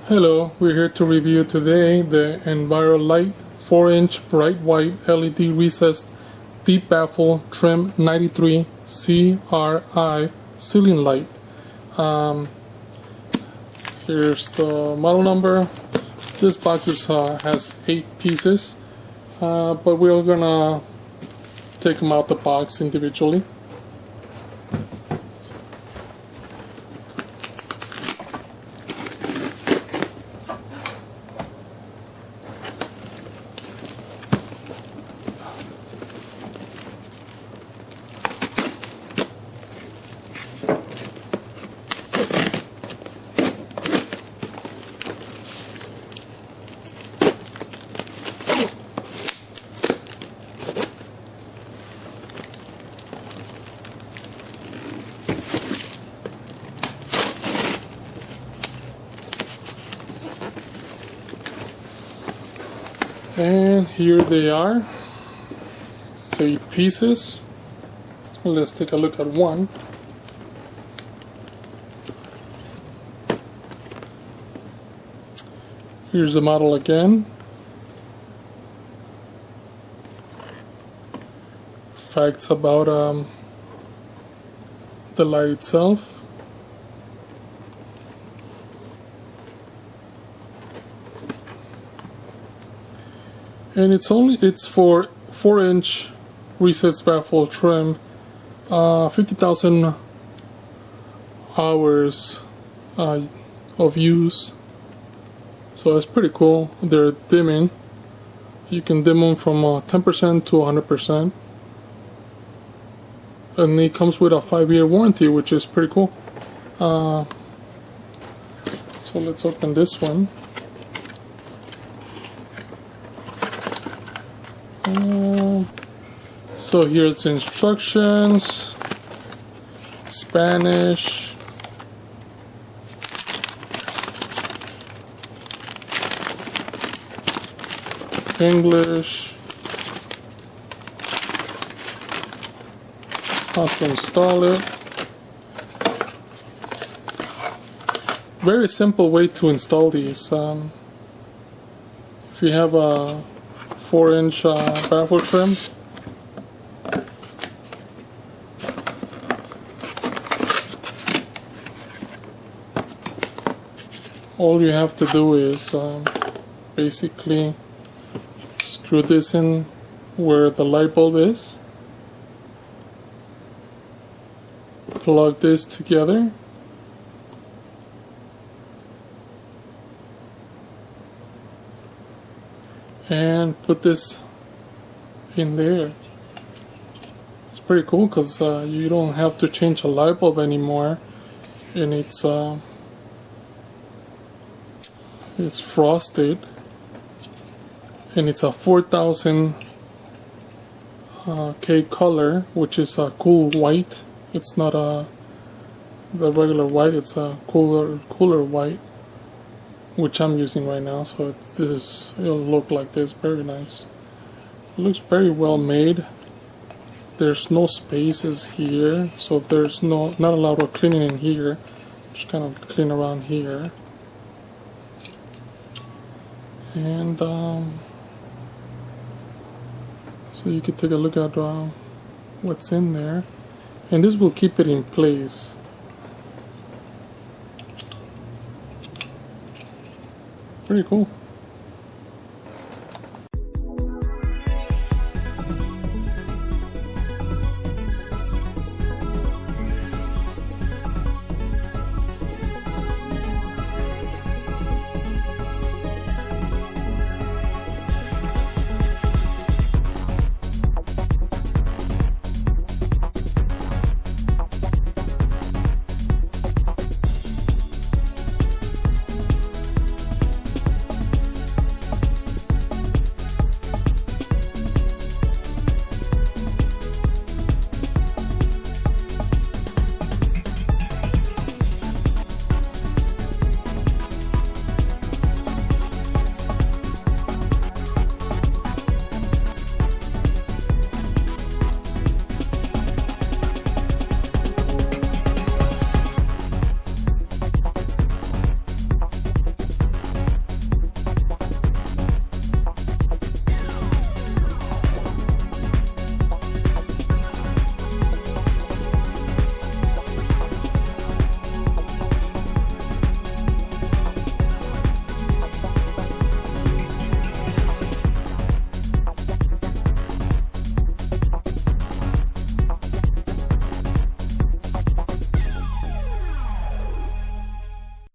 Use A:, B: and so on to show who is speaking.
A: Hello, we're here to review today the EnviroLite 4-inch bright white LED recessed deep baffle trim 93 CRI ceiling light. Here's the model number. This box has 8 pieces, but we're gonna take them out the box individually. And here they are, 8 pieces. Let's take a look at one. Here's the model again. Facts about the light itself. And it's for 4-inch recessed baffle trim, 50,000 hours of use. So that's pretty cool. They're dimming. You can dim them from 10% to 100%. And it comes with a 5-year warranty, which is pretty cool. So let's open this one. So here's the instructions, Spanish, English, how to install it. Very simple way to install these. If you have a 4-inch baffle trim, all you have to do is basically screw this in where the light bulb is, plug this together, and put this in there. It's pretty cool because you don't have to change a light bulb anymore, and it's frosted, and it's a 4000 K color, which is a cool white. It's not the regular white, it's a cooler white, which I'm using right now. So it'll look like this. Very nice. It looks very well made. There's no spaces here, so there's not a lot of cleaning in here. Just kind of clean around here. And so you can take a look at what's in there, and this will keep it in place. Pretty cool.